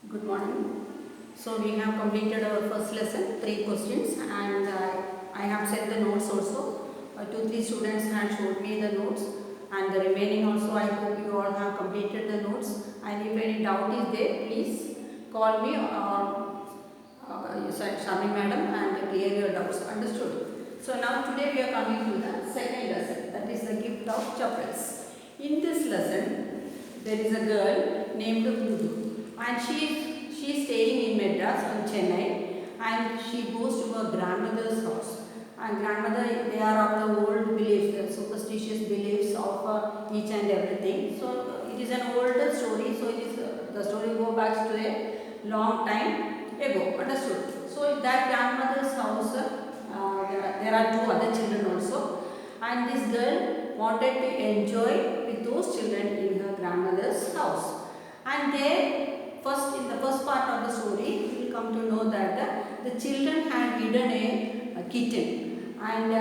Good morning. So we have completed our first lesson, 3 questions, and I have sent the notes also. 2, 3 students have showed me the notes, and the remaining also I hope you all have completed the notes. And if any doubt is there, please call me or Shami madam and clear your doubts. Understood? So now today we are coming to the second lesson, that is the gift of chocolates. In this lesson, there is a girl named Mudhu, and she is staying in Madras in Chennai, and she goes to her grandmother's house. And grandmother, they are of the old beliefs, the superstitious beliefs of each and everything. So it is an older story. So it is the story go back to a long time ago. Understood? So that grandmother's house, there are 2 other children also, and this girl wanted to enjoy with those children in her grandmother's house. And there, first in the first part of the story, we will come to know that the children had hidden a kitten, and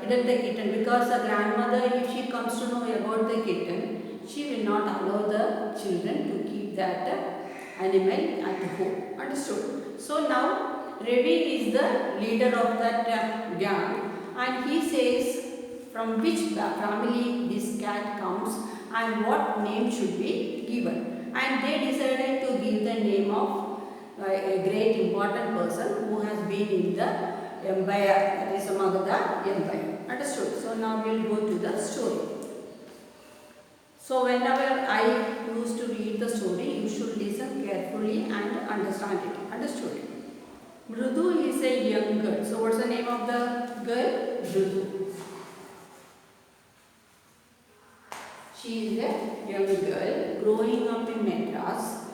hidden the kitten because the grandmother, if she comes to know about the kitten, she will not allow the children to keep that animal at home. Understood? So now Ravi is the leader of that gang, and he says from which family this cat comes and what name should be given. And they decided to give the name of a great important person who has been in the empire, that is Magadha empire. Understood? So now we will go to the story. So whenever I used to read the story, you should listen carefully and understand it. Understood? Mrudu is a young girl. So what's the name of the girl? Mrudu. She is a young girl growing up in Madras,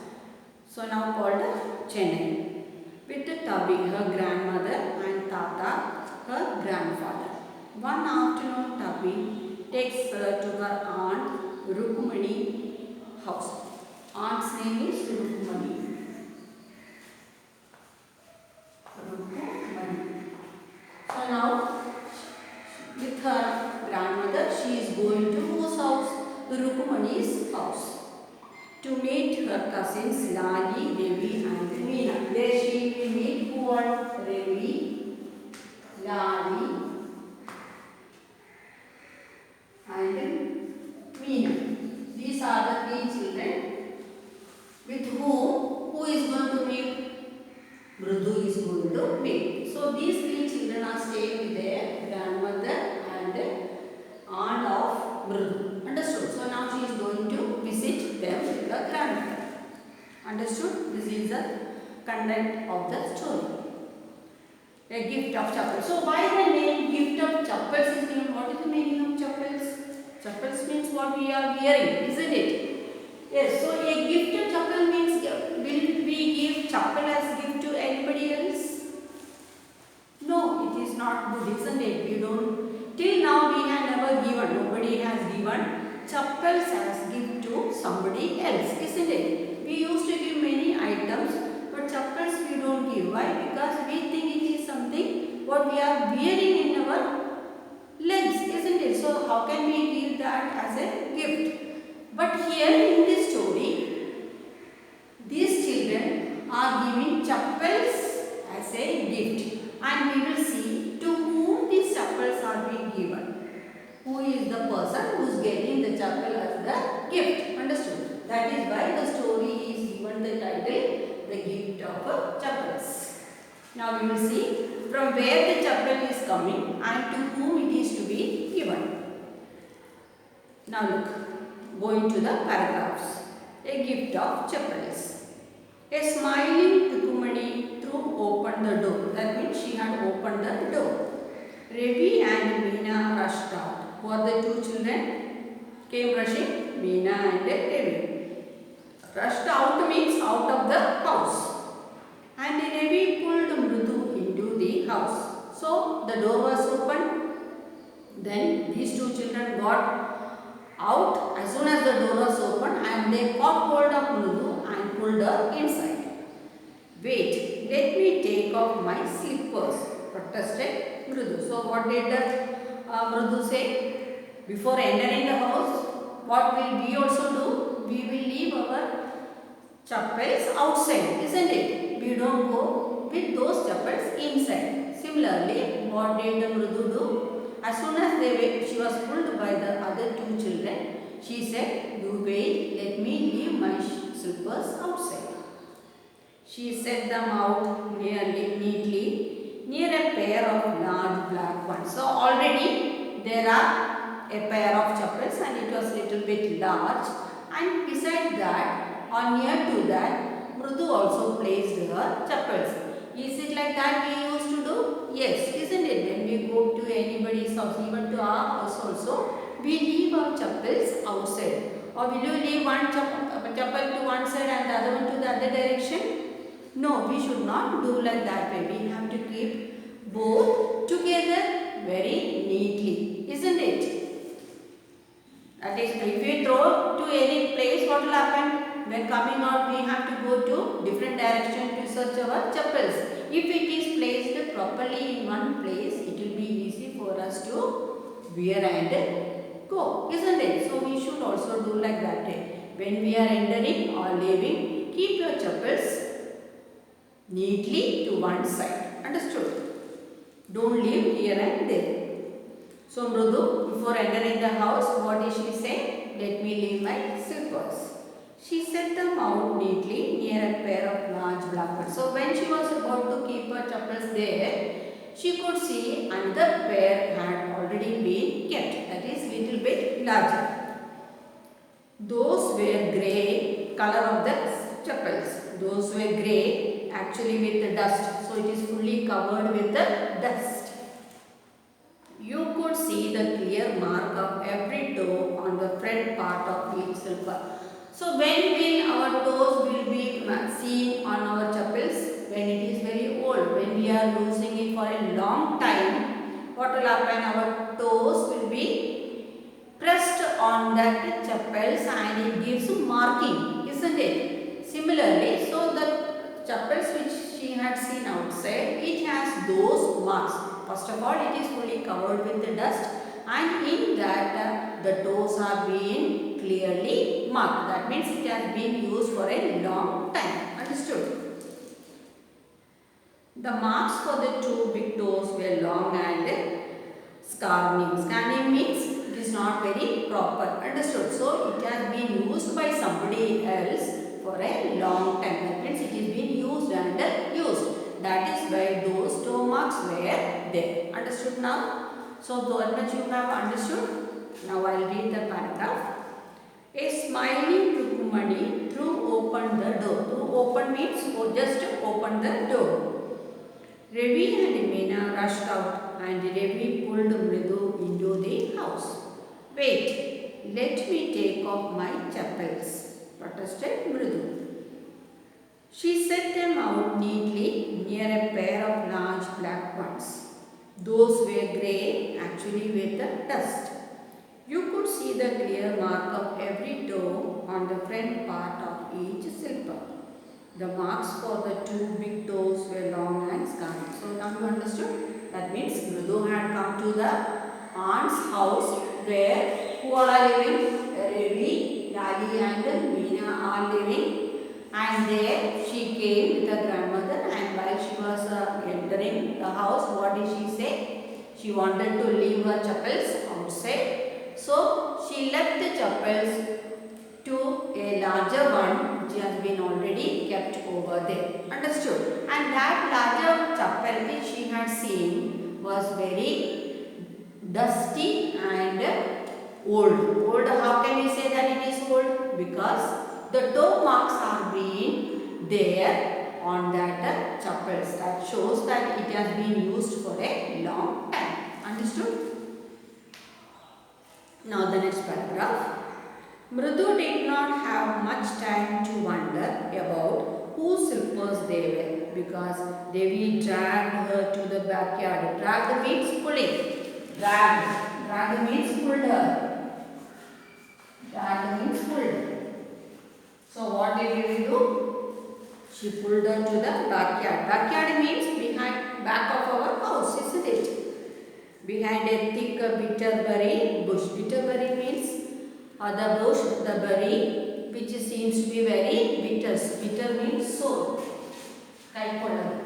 so now called Chennai, with Tabi, her grandmother, and Tata, her grandfather. One afternoon, Tabi takes her to her aunt Rukumani house. Aunt's name is Rukumani. So now, with her grandmother, she is going to whose house? Rukumani's house, to meet her cousins Lali, Devi and Meena. There she will meet who are Devi, Lali and Meena. These are the 3 children with who is going to meet? Mrudu is going to meet. So these 3 children are staying with their grandmother and aunt of Mrudu. Understood? So now she is going to visit them with the grandmother. Understood? This is the content of the story. A gift of chapels. So why the name gift of chapels is given? What is the meaning of chapels? Chapels means what we are wearing, isn't it? Yes. So a gift of chapel means, will we give chapel as gift to anybody else? No, it is not good, isn't it? We don't. Till now we have never given. Nobody has given chapels as gift to somebody else, isn't it? We used to give many items, but chapels we don't give. Why? Because we think it is something what we are wearing in our legs, isn't it? So how can we give that as a gift? But here in this story, these children are giving chapels as a gift, and we will see to whom these chapels are being given. Who is the person who is getting the chapel as the gift? Understood? That is why the story is given the title, The Gift of Chapels. Now we will see from where the chapel is coming and to whom it is to be given. Now look, going to the paragraphs. A gift of chapels. A smiling Rukumani threw open the door. That means she had opened the door. Ravi and Meena rushed out. Who are the 2 children? Came rushing, Meena and Ravi. Rushed out means out of the house. And Ravi pulled Mrudu into the house. So the door was opened. Then these 2 children got out as soon as the door was opened, and they caught hold of Mrudu and pulled her inside. Wait, let me take off my slippers, protested Mrudu. So what did Mrudu say? Before entering the house, what will we also do? We will leave our chappals outside, isn't it? We don't go with those chappals inside. Similarly, what did Mrudu do? As soon as she was pulled by the other two children, she said, "You wait, let me leave my slippers outside." She set them out neatly near a pair of large black ones. So already there are a pair of chappals and it was little bit large, and beside that or near to that Mrudu also placed her chappals. Is it like that we used to do? Yes, isn't it? When we go to anybody's house, even to our house also, we leave our chappals outside. Or will you leave one chappal to one side and the other one to the other direction? No, we should not do like that way. We have to keep both together very neatly, isn't it? That is, if we throw to any place, what will happen? When coming out, we have to go to different direction to search our chappals. If it is placed properly in one place, it will be easy for us to wear and go, isn't it? So we should also do like that way. When we are entering or leaving, keep your chappals neatly to one side. Understood? Don't leave here and there. So Mrudu, before entering the house, what did she say? Let me leave my slippers. She set them out neatly near a pair of large black ones. So when she was about to keep her chappals there, she could see another pair had already been kept. That is little bit larger. Those were grey color of the chappals. Those were grey actually with the dust. So it is fully covered with the dust. You could see the clear mark of every toe on the front part of each slipper. So when will our toes will be seen on our chappals? When it is very old. When we are using it for a long time, what will happen? Our toes will be pressed on that chappals and it gives marking, isn't it? Similarly, so the chappals which she had seen outside, it has those marks. First of all, it is fully covered with the dust, and in that the toes are being clearly marked. That means it has been used for a long time. Understood? The marks for the two big toes were long and scarring. Scarring means it is not very proper. Understood? So it has been used by somebody else for a long time. That means it is being used and used. That is why those toe marks were there. Understood now? So that much you have understood. Now I will read the paragraph. A smiling Rukumani threw open the door. Threw open means just open the door. Ravi and Meena rushed out and Ravi pulled Mridu into the house. Wait, let me take off my chappals, protested Mridu. She set them out neatly near a pair of large black ones. Those were grey, actually with the dust. You could see the clear mark of every toe on the front part of each slipper. The marks for the two big toes were long and scarred. So now you understood? That means Mridu had come to the aunt's house where who are living? Ravi, Lali and Meena are living. And there she came with her grandmother, and while she was entering the house, what did she say? She wanted to leave her chappals outside. So she left the chappals to a larger one which has been already kept over there. Understood? And that larger chappal which she had seen was very dusty and old. Old, how can we say that it is old? Because the toe marks are being there on that chappals. That shows that it has been used for a long time. Understood? Now the next paragraph. Mridu did not have much time to wonder about whose slippers they were because Devi dragged her to the backyard. Drag means pulling. Drag means pulled her. Drag means pulled. So what did Devi do? She pulled her to the backyard. Backyard means behind, back of our house, isn't it? Behind a thick bitterberry bush. Bitterberry means the bush, the berry which seems to be very bitters. Bitter means sour. Kaipolam.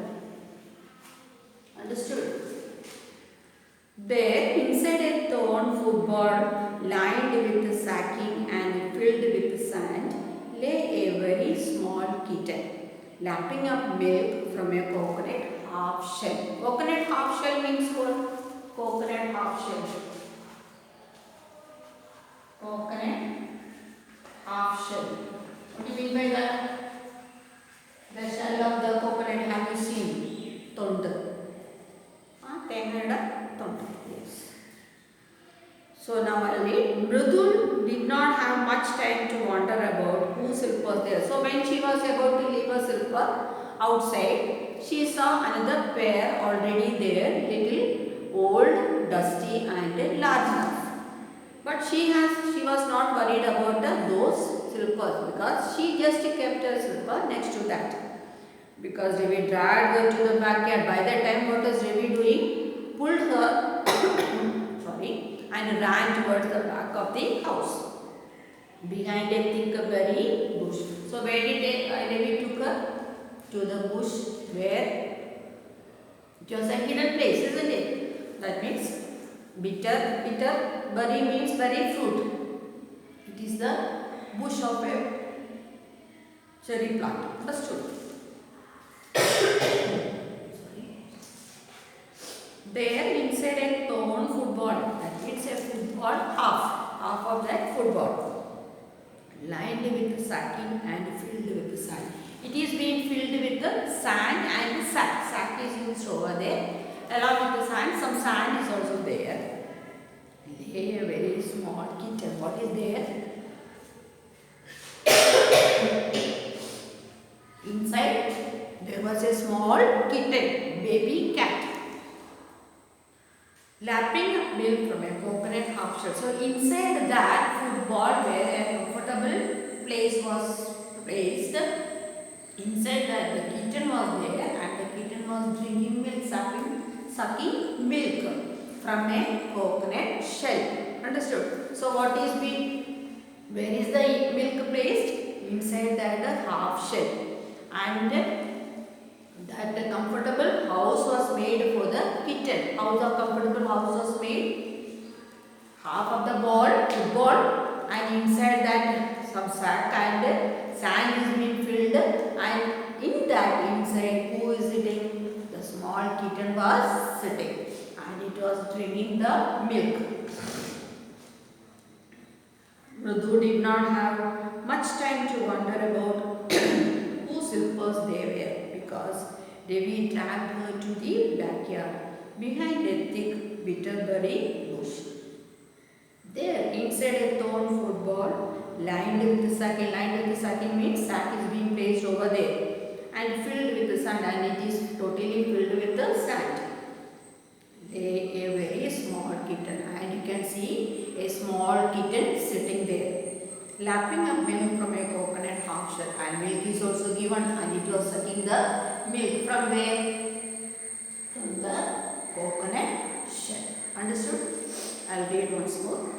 Understood? There, inside a torn footboard lined with sacking and filled with sand, lay a very small kitten, lapping up milk from a coconut half shell. Coconut half shell means what? Coconut half shell. Coconut half shell. What do you mean by that? The shell of the coconut, have you seen? Tondu. Tengada tondu. Yes. So now I'll read. Mridul did not have much time to wonder about whose silk was there. So when she was about to leave her silver outside, she saw another pair already there, little, old, dusty and large enough. But she was not worried about those silkers because she just kept her silver next to that. Because Ravi dragged her to the backyard. By that time, what was Ravi doing? Pulled her and ran towards the back of the house, behind a thick berry bush. So where did Ravi took her? To the bush where it was a hidden place, isn't it? That means bitter berry means berry fruit. It is the bush of a cherry plant. Understood? There inside a torn footboard, that means a footboard half of that footboard, lined with sacking and filled with sand. It is being filled with the sand and sack. Sack is used over there. Along with the sand, some sand is also there. Lay a very small kitten. What is there? Inside there was a small kitten, baby cat, lapping up milk from a coconut half shell. So inside that footboard where a comfortable place was placed, inside that the kitten was there and the kitten was drinking milk, sucking milk from a coconut shell. Understood? So what is being, where is the milk placed? Inside that half shell. And that the comfortable house was made for the kitten. How the comfortable house was made? Half of the football, and inside that some sack and sand is being filled, and in that inside who is sitting? The small kitten was sitting and it was drinking the milk. Mridu did not have much time to wonder about whose slippers they were because Ravi dragged her to the backyard behind a thick bitterberry bush. There, inside a torn football, lined with the sacking. Lined with the sacking means sack is being placed over there and filled with the sand, and it is totally filled with the sand. Lay a very small kitten, and you can see a small kitten sitting there, lapping up milk from a coconut half shell, and milk is also given, and it was sucking the milk from where? From the coconut shell. Understood? I'll read once more.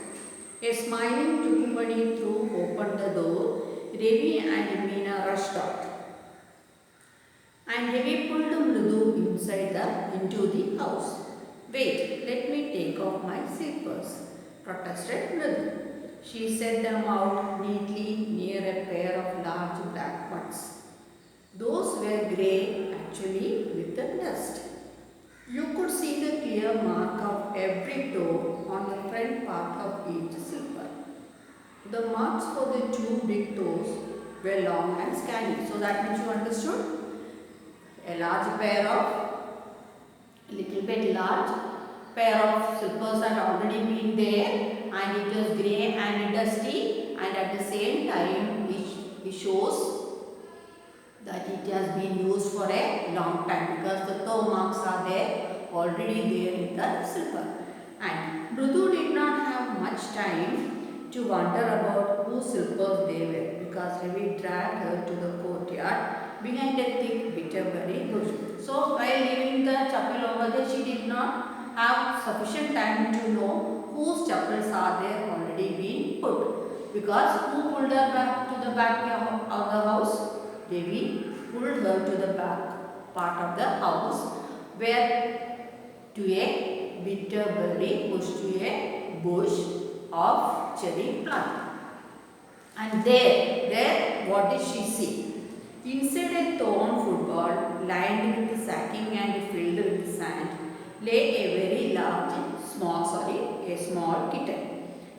A smiling Tukubadi threw opened the door. Ravi and Meena rushed out, and Ravi pulled Mridu into the house. Wait, let me take off my slippers, protested Mridu. She set them out neatly near a pair of large black ones. Those were grey actually with the dust. You could see the clear mark of every toe on the front part of each slipper. The marks for the two big toes were long and scanty. So that means you understood? A large pair of, little bit large pair of slippers had already been there, and it was grey and dusty, and at the same time it shows that it has been used for a long time because the toe marks are there already there in the slipper. And Mridu did not have much time to wonder about whose slippers they were because Ravi dragged her to the courtyard behind a thick bitterberry bush. So while leaving the chapel over there, she did not have sufficient time to know whose chappals are there already been put, because who pulled her back to the back of the house? Devi pulled her to the back part of the house where to a bitterberry bush to a bush of cherry plant. And there, what did she see? Inside a torn football lined with sacking and filled with sand lay a very large, a small kitten,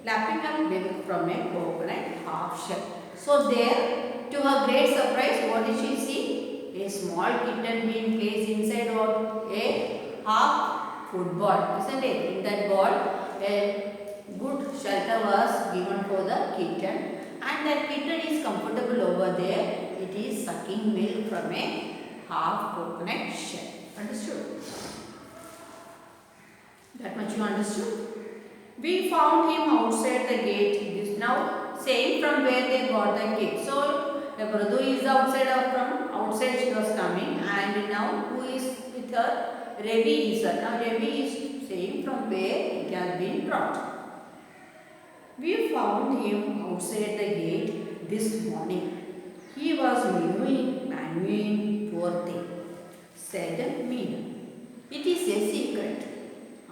lapping up milk from a coconut half shell. So there, to her great surprise, what did she see? A small kitten being placed inside what? A half football, isn't it? In that ball, a good shelter was given for the kitten. And that kitten is comfortable over there. It is sucking milk from a half coconut shell. Understood? That much you understood? We found him outside the gate. This now saying from where they got the kid. So the Bradu is from outside she was coming, and now who is with her? Ravi is her. Now Ravi is saying from where it has been brought. We found him outside the gate this morning. He was mewing, poor thing, said Meena. It is a secret.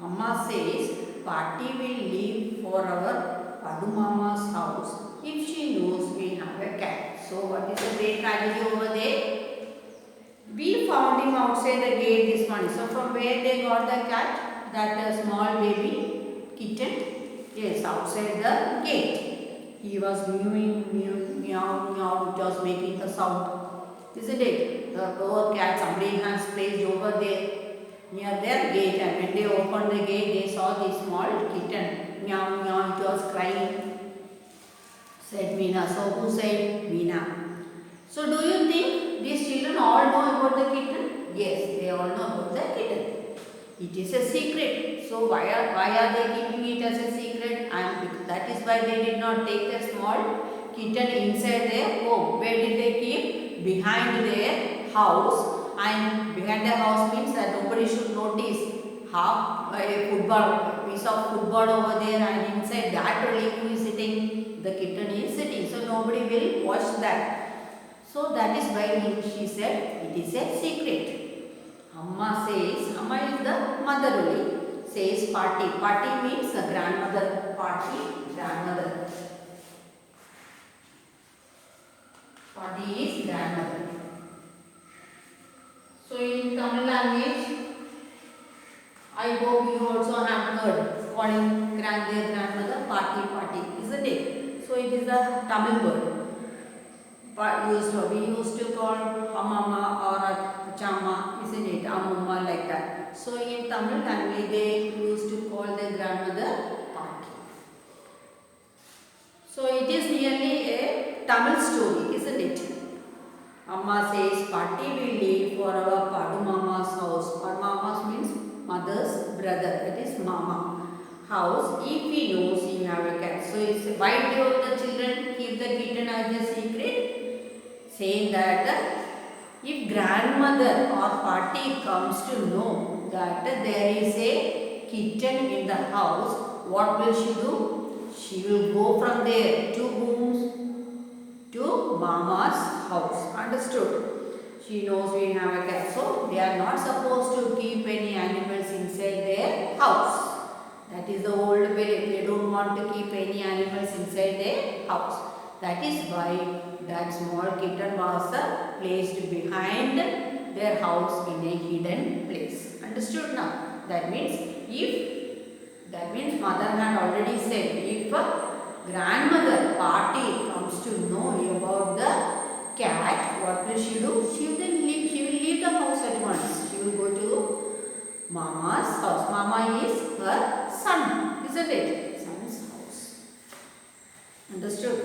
Amma says party will leave for our Padumama's house if she knows we have a cat. So what is the great tragedy over there? We found him outside the gate this morning. So from where they got the cat? That small baby kitten? Yes, outside the gate. He was mewing, meow, meow. It was making the sound. Isn't it? The poor cat, somebody has placed over there near their gate, and when they opened the gate, they saw the small kitten. Meow, meow. It was crying. Said Meena. So who said? Meena. So do you think these children all know about the kitten? Yes, they all know about the kitten. It is a secret. So why are they keeping it as a secret? And that is why they did not take the small kitten inside their home. Where did they keep? Behind their house. And behind the house means that nobody should notice half a football, piece of football over there, and inside that only who is sitting? The kitten is sitting. So nobody will watch that. So that is why she said it is a secret. Amma says, Amma is the mother only, says party. Party means a grandmother. Party, grandmother. Party is grandmother. So in Tamil language, I hope you also have heard calling their grandmother party, isn't it? So it is a Tamil word. We used to call Amama or Chama, isn't it? Amumma, like that. So in Tamil language, they used to call their grandmother party. So it is nearly a Tamil story, isn't it? Amma says party will leave for our Padumama's house. Padumama's means mother's brother, that is Mama. House if he knows he have a cat. So it's why do the children keep the kitten as a secret? Saying that if grandmother or party comes to know that there is a kitten in the house, what will she do? She will go from there to whom? To Mama's house. Understood? She knows we have a cat. So they are not supposed to keep any animals inside their house. That is the old way. They don't want to keep any animals inside their house. That is why that small kitten was placed behind their house in a hidden place. Understood now? That means mother had already said if grandmother party comes to know about the cat, what will she do? She will leave the house at once. She will go to Mama's house. Mama is her son, isn't it? Son's house. Understood?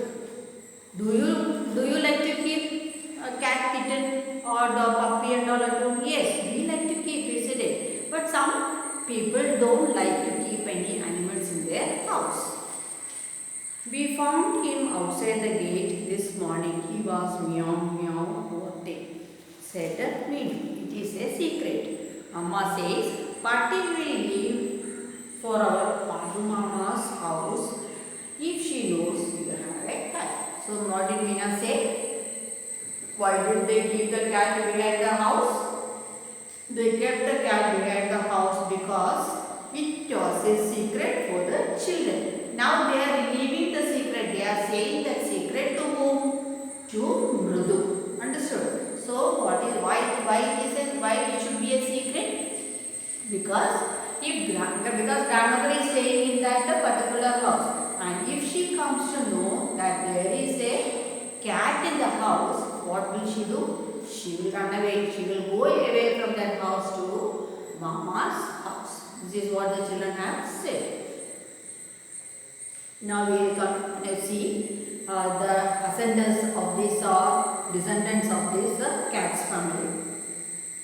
Do you like to keep a cat, kitten or dog, puppy and all at home? Yes, we like to keep, isn't it? But some people don't like to keep any animals in their house. We found him outside the gate this morning. He was meow meow, poor thing, said Meena. It is a secret. Amma says party will leave for our Padumama's house if she knows you have a cat. So what did Meena say? Why did they keep the cat behind the house? They kept the cat behind the house because it was a secret for the children. Now they are revealing the secret. They are saying that secret to whom? To Mrudu. Understood? So what is why it should be a secret? Because because grandmother is staying in that particular house, and if she comes to know that there is a cat in the house, what will she do? She will run away. She will go away from that house to Mama's house. This is what the children have said. Now we will come and see the descendants of this cat's family.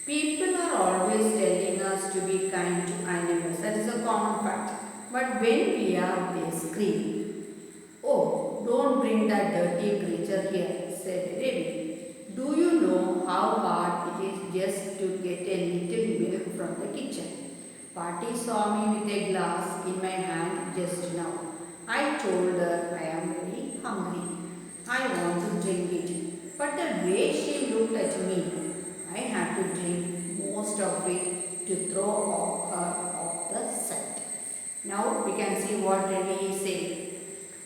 People are always telling us to be kind to animals. That is a common fact. But when we are, they scream. Oh, don't bring that dirty creature here, said Ravi. Do you know how hard it is just to get a little milk from the kitchen? Patty saw me with a glass in my hand just now. I told her I am very hungry. I want to drink it. But the way she looked at me, I had to drink most of it to throw her off the scent. Now we can see what Ravi is saying.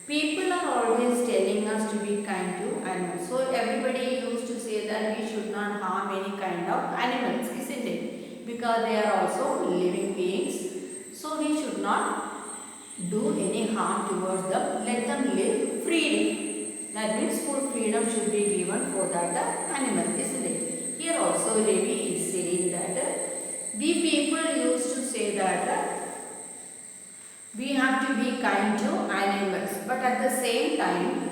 People are always telling us to be kind to animals. So everybody used to say that we should not harm any kind of animals, isn't it? Because they are also living beings. So we should not do any harm towards them. Let them live freely. That means full freedom should be given for that animal, isn't it? Here also Ravi is saying that we people used to say that we have to be kind to animals, but at the same time,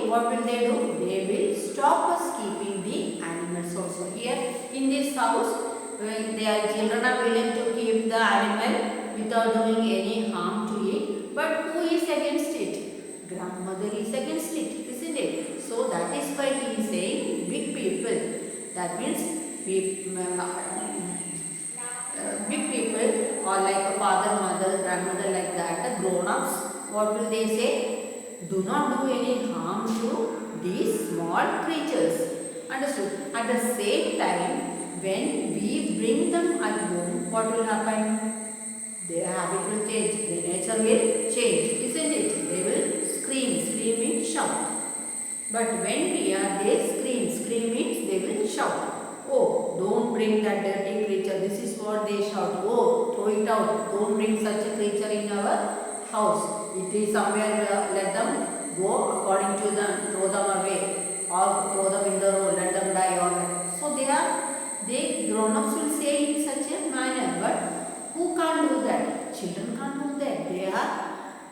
what will they do? They will stop us keeping the animals also. Here in this house, their children are willing to keep the animal without doing any harm to it. But who is against it? Grandmother is against it, isn't it? So that is why he is saying big people. That means big people or like a father, mother, grandmother like that, the grown-ups, what will they say? Do not do any harm to these small creatures. Understood? At the same time, when we bring them at home, what will happen? Their habit will change, their nature will change, isn't it? They will scream means shout. But when we are, they scream means they will shout. Oh, don't bring that dirty creature. This is what they shout. Oh, throw it out. Don't bring such a creature in our house. It is somewhere, let them go according to them, throw them away or throw them in the road, let them die or so they grown-ups will say in such a manner. But who can't do that? Children can't do that. They are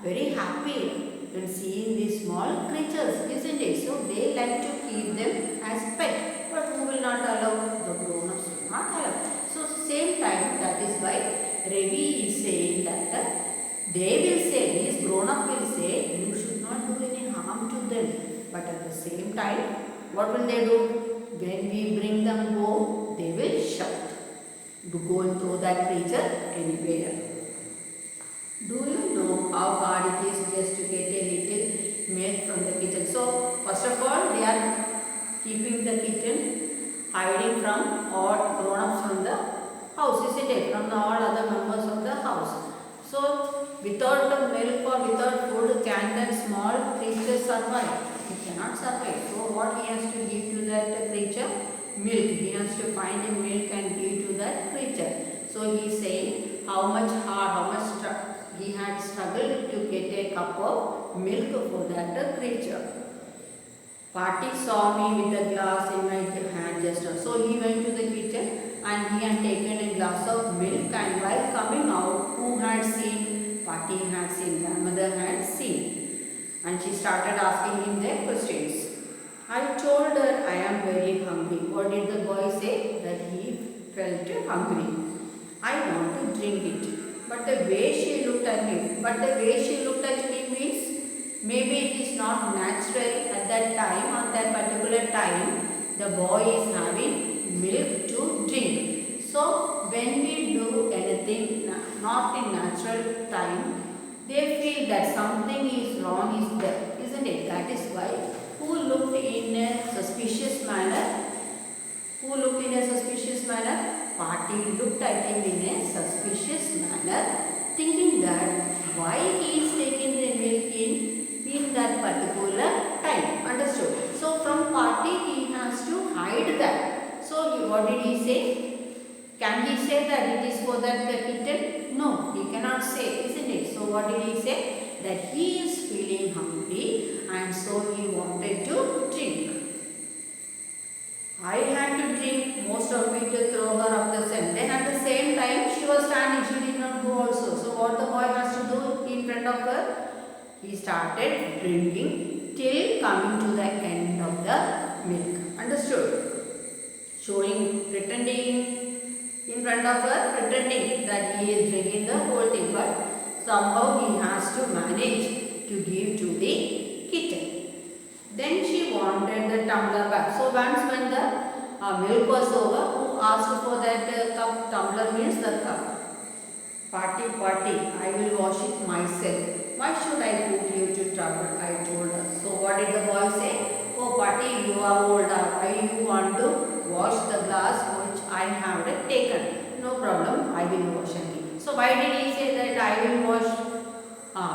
very happy when seeing these small creatures, isn't it? So they like to keep them as pet. But who will not allow? The grown-ups will not allow. So same time, that is why Ravi is saying that they will say, these grown-up will say, you should not do any harm to them. But at the same time, what will they do? When we bring them home, they will shout. To go and throw that creature anywhere. Do you know how hard it is just to get a little milk from the kitchen? So first of all, they are keeping the kitten hiding from all grown-ups from the house, isn't it? From all other members of the house. So without the milk or without food, can that small creature survive? He cannot survive. So what he has to give to that creature? Milk. He has to find a milk and give to that creature. So he is saying how much he had struggled to get a cup of milk for that creature. Patty saw me with a glass in my hand just now. So he went to the kitchen and he had taken a glass of milk, and while coming out, who had seen? Patty had seen, grandmother had seen. And she started asking him their questions. I told her I am very hungry. What did the boy say? That he felt hungry. I want to drink it. But the way she looked at me means maybe it is not natural at that time, on that particular time, the boy is having milk to drink. So when we do anything not in natural time, they feel that something is wrong is there, isn't it? That is why who who looked in a suspicious manner. Who looked in a suspicious manner? Party looked at him in a suspicious manner, thinking that why he is taking the milk in that particular time. Understood? So from Party he has to hide that. So what did he say? Can he say that it is for that kitten? No, he cannot say, isn't it? So what did he say? That he is feeling hungry and so he wanted to drink. I had to drink most of it to throw her up the scent. Then at the same time she was standing, she did not go also. So what the boy has to do in front of her? He started drinking till coming to the end of the milk. Understood? Showing, pretending in front of her, pretending that he is drinking the whole thing, but somehow he has to manage to give to the kitten. Then she wanted the tumbler back. So once when the milk was over, who asked for that cup? Tumbler means the cup. Party, I will wash it myself. Why should I put you to trouble? I told her. So what did the boy say? Oh Party, you are older. Why you want to wash the glass which I have taken? No problem, I will wash again. So why did he say that I will wash?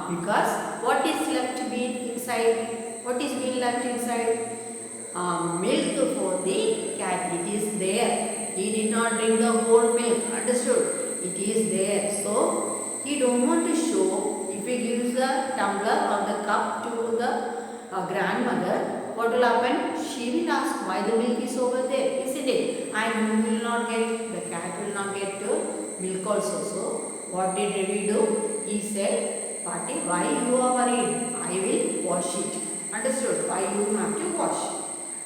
Because what is left being inside? What is being left inside? Milk for the cat. It is there. He did not drink the whole milk. Understood? It is there. So he don't want to show. If he gives the tumbler or the cup to the grandmother, what will happen? She will ask why the milk is over there, isn't it? And you will not get, the cat will not get to milk also. So what did Ravi do? He said, Party, why you are worried? I will wash it. Understood? Why you have to wash?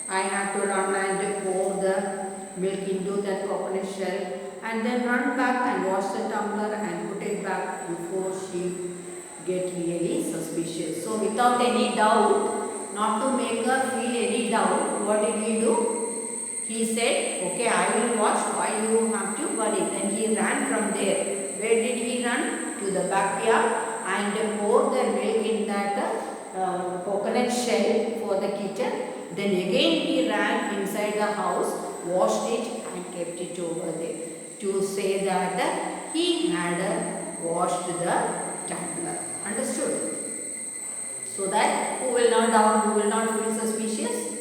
I have to run and pour the milk into that coconut shell and then run back and wash the tumbler and put it back before she get really suspicious. So without any doubt, not to make her feel any doubt, what did he do? He said, okay, I will wash, why you have to worry? Then he ran from there. Where did he run? To the backyard and pour the milk in that coconut shell for the kitten. Then again he ran inside the house, washed it and kept it over there to say that he had washed the tumbler. Understood? So that who will not doubt, who will not feel suspicious?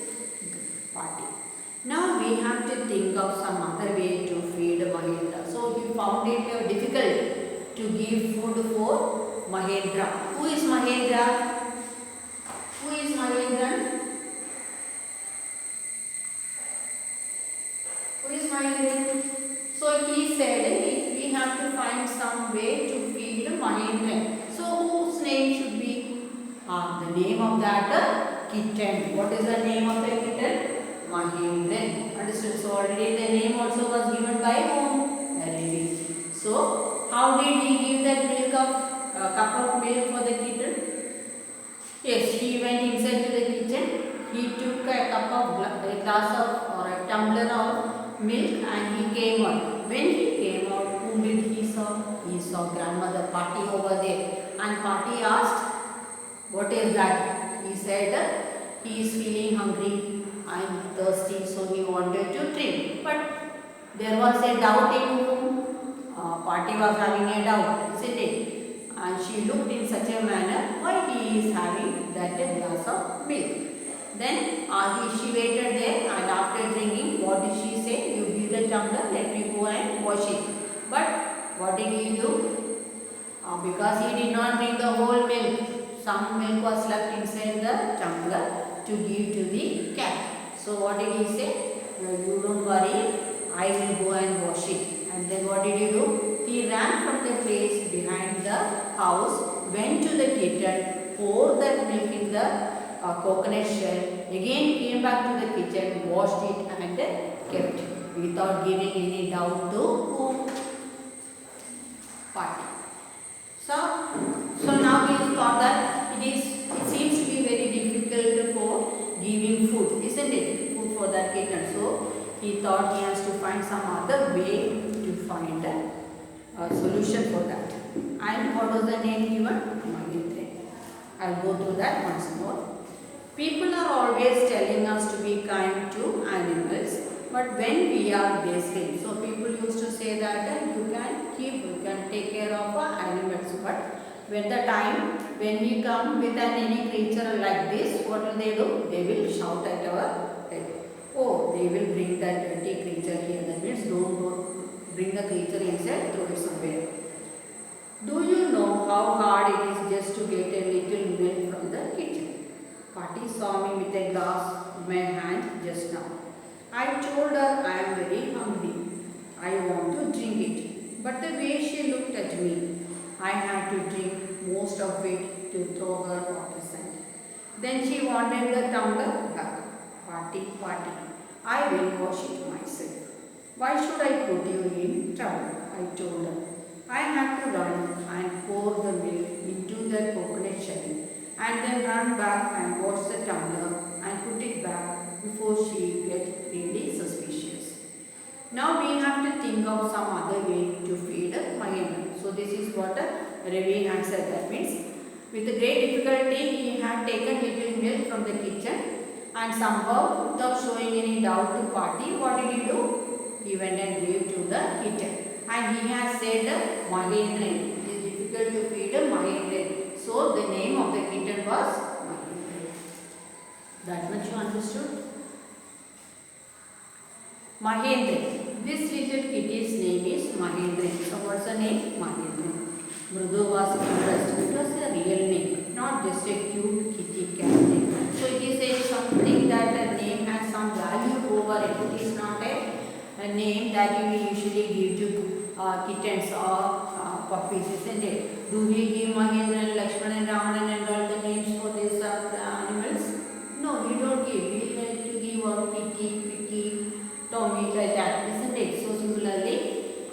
Party. Now we have to think of some other way to feed Mahendra. So he found it difficult to give food for Mahendra. Who is Mahendra? Who is Mahendra? Who is Mahendra? So he said we have to find some way to feed Mahendra. So whose name should be? The name of that kitten. What is the name of the kitten? Mahendra. Understood? So already the name also was given by whom? Ravi. So how did he give that milk of cup of milk for the kitten? Yes, he went inside to the kitchen. He took a cup of a glass of or a tumbler of milk and he came out. When he came out, whom did he saw? He saw grandmother Party over there. And Party asked, what is that? He said he is feeling hungry and thirsty, so he wanted to drink. But there was a doubt in whom? Party was having a doubt, isn't it? And she looked in such a manner why he is having that glass of milk. Then she waited there and after drinking, what did she say? You give the tumbler, let me go and wash it. But what did he do? Because he did not drink the whole milk, some milk was left inside the tumbler to give to the cat. So what did he say? You don't worry, I will go and wash it. And then what did he do? He ran from the place behind the house, went to the kitten, poured that milk in the coconut shell, again came back to the kitchen, washed it and kept without giving any doubt to whom? Party. So now we thought that it seems to be very difficult for giving food, isn't it? Food for that kitten. So he thought he has to find some other way to find a solution for that. And what was the name given? Mahendra. I'll go through that once more. People are always telling us to be kind to animals, but when we are guessing, so people used to say that you can take care of animals, but when the time when we come with any creature like this, what will they do? They will shout at our head. Oh, they will bring that dirty creature here. That means don't go, bring the creature inside, throw it somewhere. Do you know how hard it is just to get a little milk from the kitchen? Patti saw me with a glass in my hand just now. I told her I am very hungry. I want to drink it. But the way she looked at me, I had to drink most of it to throw her off the scent. Then she wanted the tumbler back. Patti, I will wash it myself. Why should I put you in trouble? I told her. I had to run and pour the milk into the coconut shell and then run back and wash the tumbler and put it back before she get really suspicious. Now we have to think of some other way to feed Mahendra. So this is what Ravi had said. That means with great difficulty he had taken little milk from the kitchen and somehow without showing any doubt to Patti, what did he do? He went and gave to the kitten. And he has said Mahendran. It is difficult to feed Mahendran. So the name of the kitten was Mahendran. That much you understood? Mahendran. This little kitty's name is Mahendran. So what's the name? Mahendran. Mrudu was impressed. It was a real name, not just a cute kitty cat name. So it is a something that the name has some value over it. It is not a name that you usually give to kittens or puppies, isn't it? Do we give Mahendra and Lakshman and Raman and all the names for these animals? No, we don't give. We like to give a Picky, Tommy, like that, isn't it? So similarly,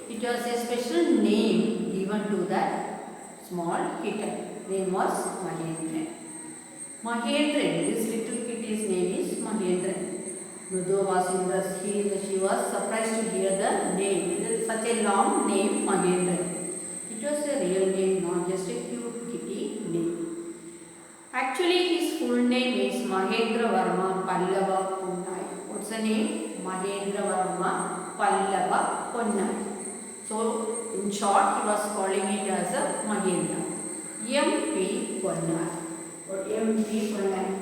it was a special name given to that small kitten. Name was Mahendra. Mahendra, this little kitty's name is Mahendra. Mrudu was impressed. She was surprised to hear the name. It is such a long name, Mahendra. It was a real name, not just a cute kitty name. Actually, his full name is Mahendra Varma Pallava Ponnai. What's the name? Mahendra Varma Pallava Ponnai. So, in short, he was calling it as a Mahendra. M.P. Ponnai. Or M.P. Ponnai.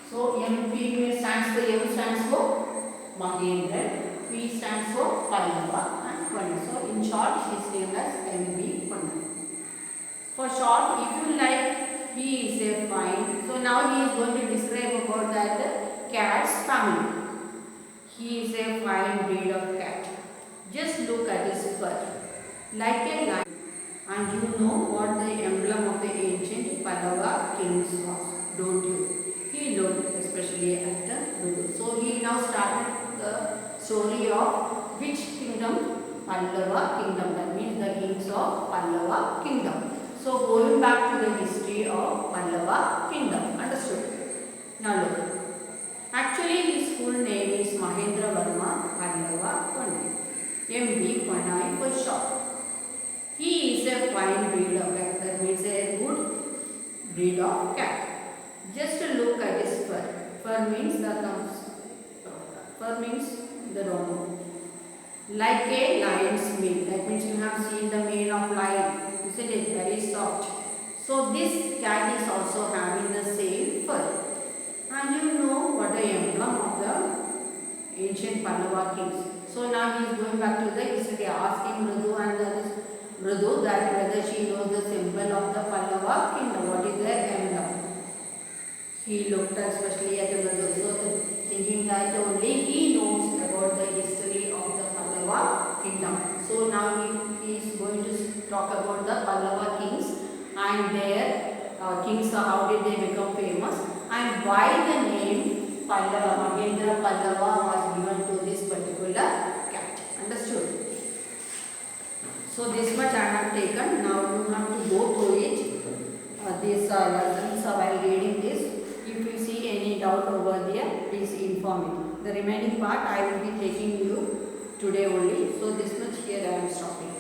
So MP stands for Mahendra, P stands for Pallava and Ponnai. So in short he is named as MP Ponnai. For short, if you like, he is a fine. So now he is going to describe about that cat's family. He is a fine breed of cat. Just look at his fur, like a lion. And you know what the emblem of the ancient Pallava kings was, don't you? He looked especially at the Mrudu. So he now started the story of which kingdom? Pallava kingdom. That means the kings of Pallava kingdom. So going back to the history of Pallava kingdom. Understood? Now look. Actually his full name is Mahendra Varma Pallava Ponnai. M.B. Ponnai for short. He is a fine breed of cat. That means a good breed of cat. Just look at his fur. Fur means the thumbs. Fur means the romo. Like a lion's mane. That means you have seen the mane of lion. Isn't it? Very soft. So this cat is also having the same fur. And you know what the emblem of the ancient Pallava kings. So now he is going back to the history, asking Mrudu and Mrudu that whether she knows the symbol of the Pallava kingdom. What is their emblem? He looked especially at the Mrudu. So thinking that only he knows about the history of the Pallava kingdom. So now he is going to talk about the Pallava kings and their kings, how did they become famous and why the name Pallava, Mahendra Pallava was given to this particular cat. Understood? So this much I have taken. Now you have to go through it. These lessons while reading this. If you see any doubt over there, please inform me. The remaining part I will be taking you today only. So this much here I am stopping.